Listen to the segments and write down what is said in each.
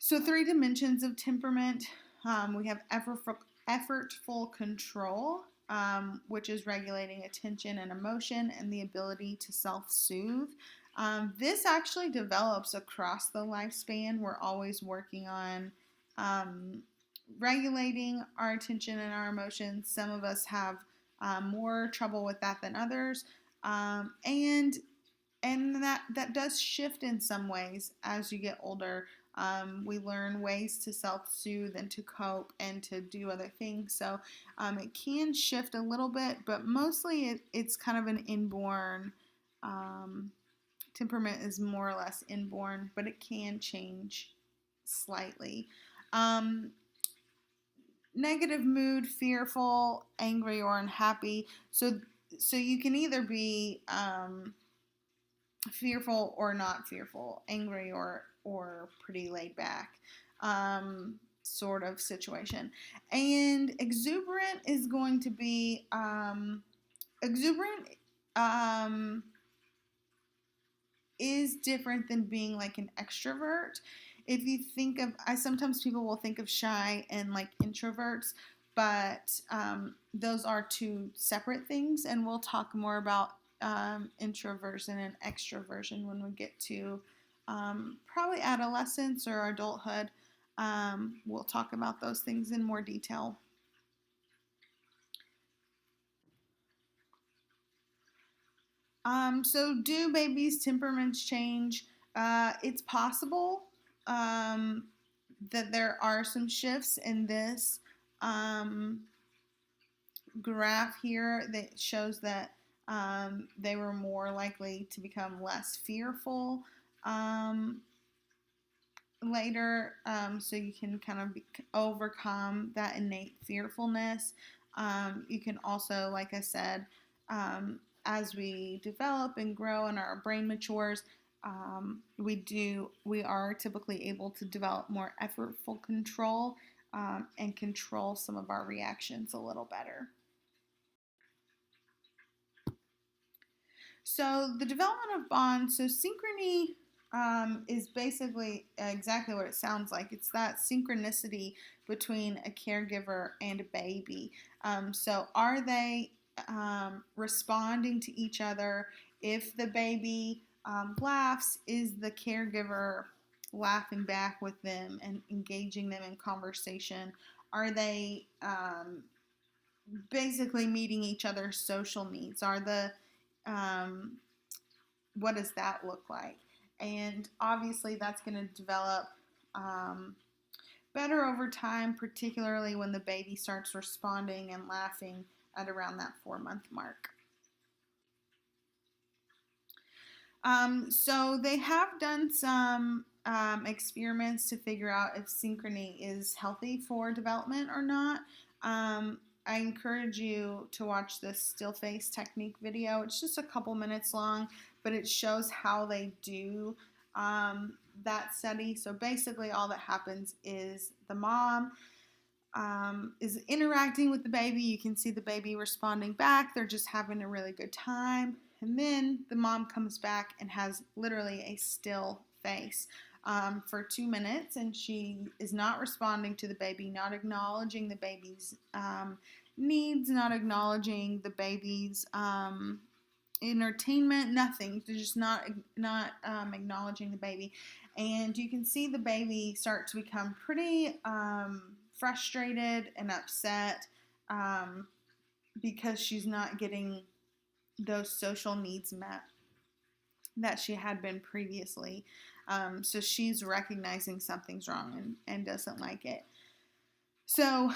So 3 dimensions of temperament. We have effortful control, which is regulating attention and emotion and the ability to self-soothe. This actually develops across the lifespan. We're always working on um, regulating our attention and our emotions. Some of us have more trouble with that than others, and that does shift in some ways as you get older. We learn ways to self-soothe and to cope and to do other things. So it can shift a little bit, but mostly it's kind of an inborn temperament is more or less inborn, but it can change slightly. Um, Negative mood, fearful, angry, or unhappy. So you can either be fearful or not fearful, angry or pretty laid back, sort of situation. And exuberant is going to be exuberant um, is different than being like an extrovert. If you think of, I sometimes people will think of shy and like introverts, but those are two separate things, and we'll talk more about introversion and extroversion when we get to probably adolescence or adulthood. We'll talk about those things in more detail. So do babies' temperaments change? It's possible um, that there are some shifts in this um, graph here that shows that they were more likely to become less fearful later. So you can kind of overcome that innate fearfulness. You can also, like I said, as we develop and grow and our brain matures, we are typically able to develop more effortful control and control some of our reactions a little better. So the development of bonds. So synchrony is basically exactly what it sounds like. It's that synchronicity between a caregiver and a baby. So are they responding to each other? If the baby laughs, is the caregiver laughing back with them and engaging them in conversation? Are they basically meeting each other's social needs? Are the um, what does that look like? And obviously, that's going to develop um, better over time, particularly when the baby starts responding and laughing at around that 4 month mark. So they have done some experiments to figure out if synchrony is healthy for development or not. I encourage you to watch this still face technique video. It's just a couple minutes long, but it shows how they do that study. So basically, all that happens is the mom is interacting with the baby. You can see the baby responding back. They're just having a really good time. And then the mom comes back and has literally a still face for 2 minutes, and she is not responding to the baby, not acknowledging the baby's needs, not acknowledging the baby's entertainment, nothing. They're just not acknowledging the baby, and you can see the baby start to become pretty frustrated and upset because she's not getting those social needs met that she had been previously. So she's recognizing something's wrong and doesn't like it. So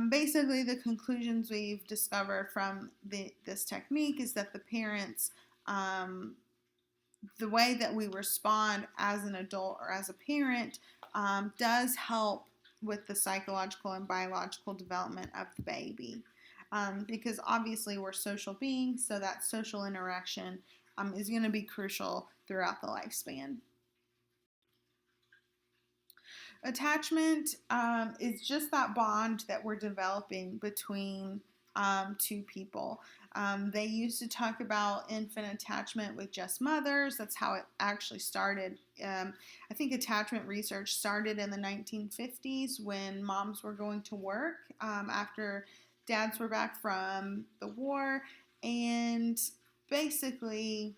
basically, the conclusions we've discovered from this technique is that the parents, the way that we respond as an adult or as a parent, does help with the psychological and biological development of the baby. Because obviously we're social beings, so that social interaction is going to be crucial throughout the lifespan. Attachment is just that bond that we're developing between two people. They used to talk about infant attachment with just mothers. That's how it actually started. I think attachment research started in the 1950s when moms were going to work after dads were back from the war. And basically,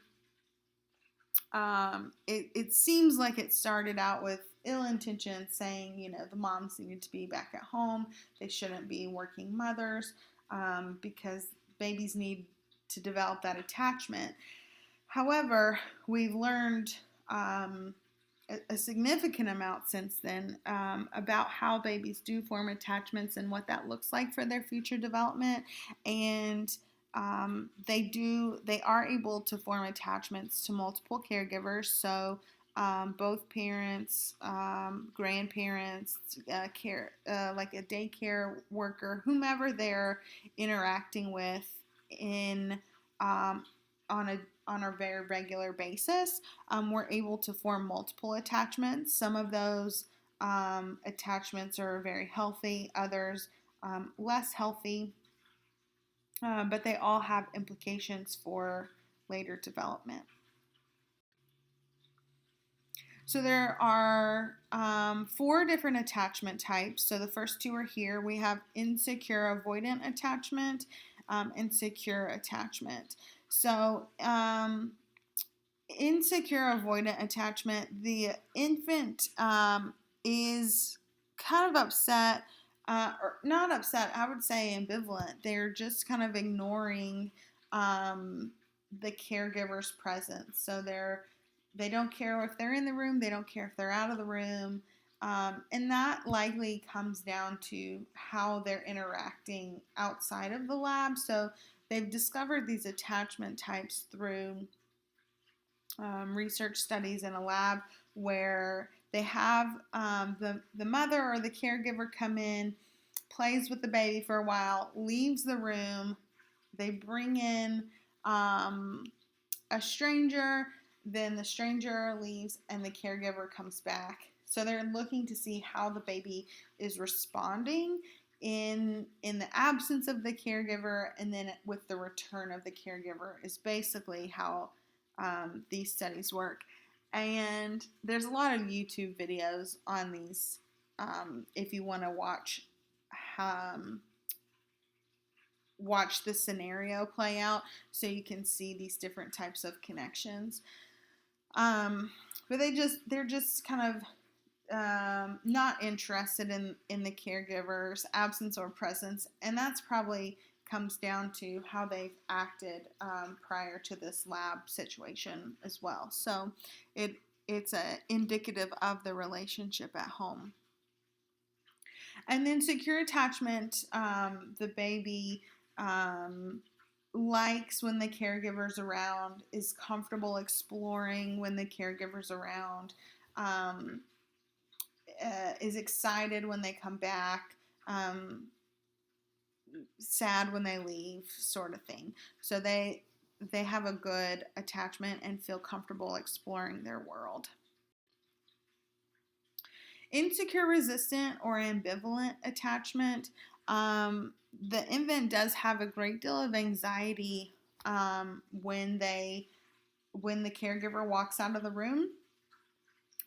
it seems like it started out with ill intentions, saying, the moms needed to be back at home. They shouldn't be working mothers because babies need to develop that attachment. However, we've learned a significant amount since then about how babies do form attachments and what that looks like for their future development. And they are able to form attachments to multiple caregivers. So both parents, grandparents, like a daycare worker, whomever they're interacting with in on a very regular basis, we're able to form multiple attachments. Some of those attachments are very healthy, others less healthy, but they all have implications for later development. So there are 4 different attachment types. So the first 2 are here. We have insecure avoidant attachment and secure attachment. So insecure avoidant attachment, the infant is kind of upset, or not upset, I would say ambivalent. They're just kind of ignoring the caregiver's presence. So they don't care if they're in the room, they don't care if they're out of the room. And that likely comes down to how they're interacting outside of the lab. So they've discovered these attachment types through research studies in a lab where they have the mother or the caregiver come in, plays with the baby for a while, leaves the room. They bring in a stranger, then the stranger leaves and the caregiver comes back. So they're looking to see how the baby is responding in the absence of the caregiver, and then with the return of the caregiver is basically how these studies work. And there's a lot of YouTube videos on these if you want to watch the scenario play out, so you can see these different types of connections. But they're just kind of not interested in the caregiver's absence or presence, and that's probably comes down to how they've acted prior to this lab situation as well. So it's indicative of the relationship at home. And then secure attachment, the baby likes when the caregiver's around, is comfortable exploring when the caregiver's around, is excited when they come back, sad when they leave, sort of thing. So they have a good attachment and feel comfortable exploring their world. Insecure resistant or ambivalent attachment, the infant does have a great deal of anxiety when the caregiver walks out of the room,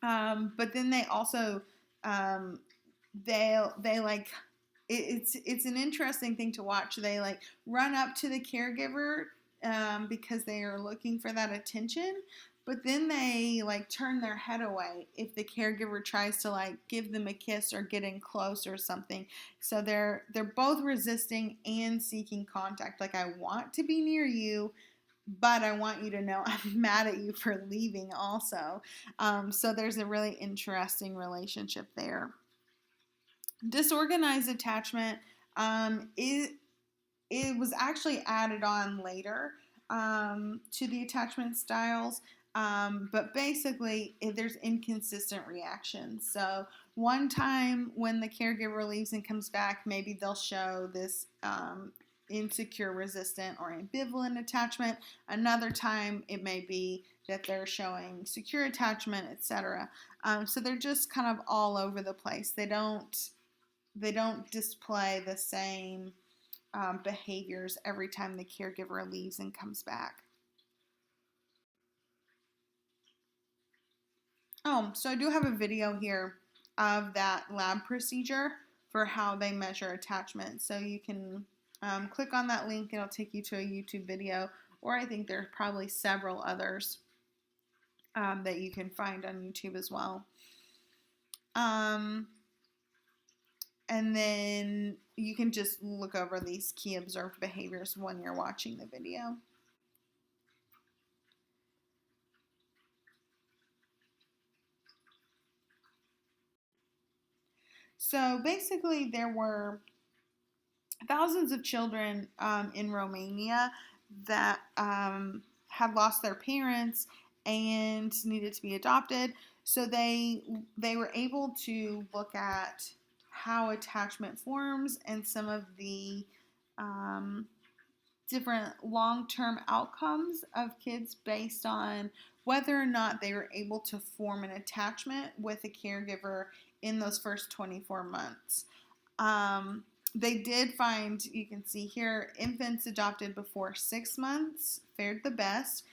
but then they also they like it's an interesting thing to watch. They like run up to the caregiver because they are looking for that attention, but then they like turn their head away if the caregiver tries to like give them a kiss or get in close or something. So they're both resisting and seeking contact. Like, I want to be near you, but I want you to know I'm mad at you for leaving also. So there's a really interesting relationship there. Disorganized attachment, it was actually added on later to the attachment styles, but basically there's inconsistent reactions. So one time when the caregiver leaves and comes back, maybe they'll show this insecure, resistant, or ambivalent attachment. Another time it may be that they're showing secure attachment, etc. So they're just kind of all over the place. They don't display the same behaviors every time the caregiver leaves and comes back. So I do have a video here of that lab procedure for how they measure attachment. So you can click on that link. It'll take you to a YouTube video, or I think there's probably several others that you can find on YouTube as well. And then you can just look over these key observed behaviors when you're watching the video. So basically, there were thousands of children in Romania that had lost their parents and needed to be adopted. So they were able to look at how attachment forms and some of the different long-term outcomes of kids based on whether or not they were able to form an attachment with a caregiver in those first 24 months. They did find, you can see here, infants adopted before 6 months fared the best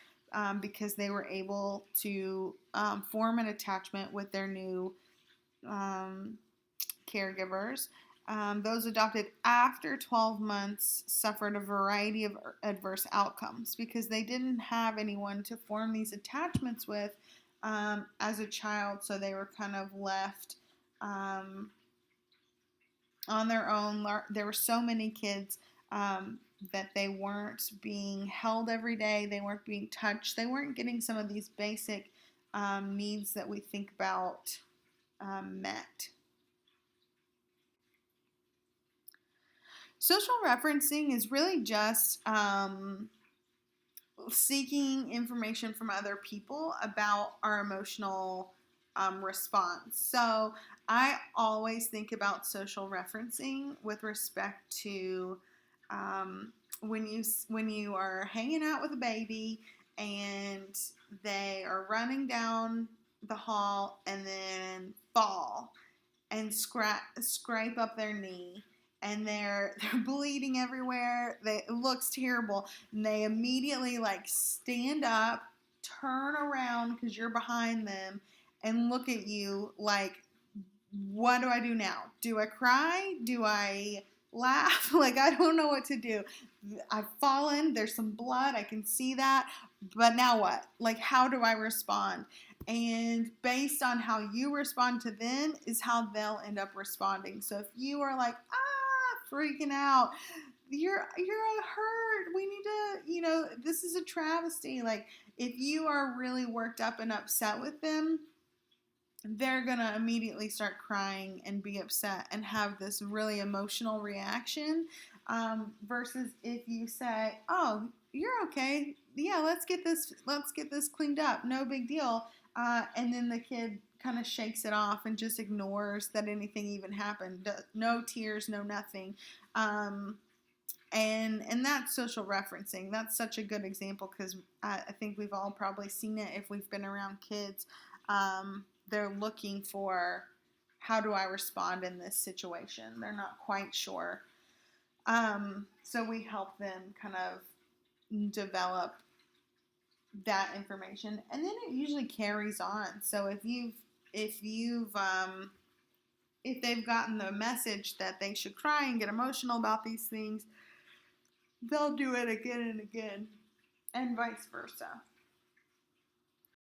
because they were able to form an attachment with their new caregivers. Those adopted after 12 months suffered a variety of adverse outcomes because they didn't have anyone to form these attachments with as a child, so they were kind of left on their own. There were so many kids that they weren't being held every day, they weren't being touched, they weren't getting some of these basic needs that we think about met. Social referencing is really just seeking information from other people about our emotional response. So I always think about social referencing with respect to when you are hanging out with a baby and they are running down the hall and then fall and scrape up their knee, and they're bleeding everywhere. It looks terrible, and they immediately stand up, turn around because you're behind them, and look at you like, what do I do now? Do I cry? Do I laugh? I don't know what to do. I've fallen. There's some blood. I can see that. But now what? How do I respond? And based on how you respond to them is how they'll end up responding. So if you are freaking out, you're hurt. We need to, this is a travesty. If you are really worked up and upset with them, they're going to immediately start crying and be upset and have this really emotional reaction versus if you say, oh, you're okay. Yeah, let's get this cleaned up. No big deal. And then the kid kind of shakes it off and just ignores that anything even happened. No tears, no nothing. And that's social referencing. That's such a good example because I think we've all probably seen it if we've been around kids. They're looking for, how do I respond in this situation? They're not quite sure. So we help them kind of develop that information, and then it usually carries on. So if they've gotten the message that they should cry and get emotional about these things, they'll do it again and again, and vice versa.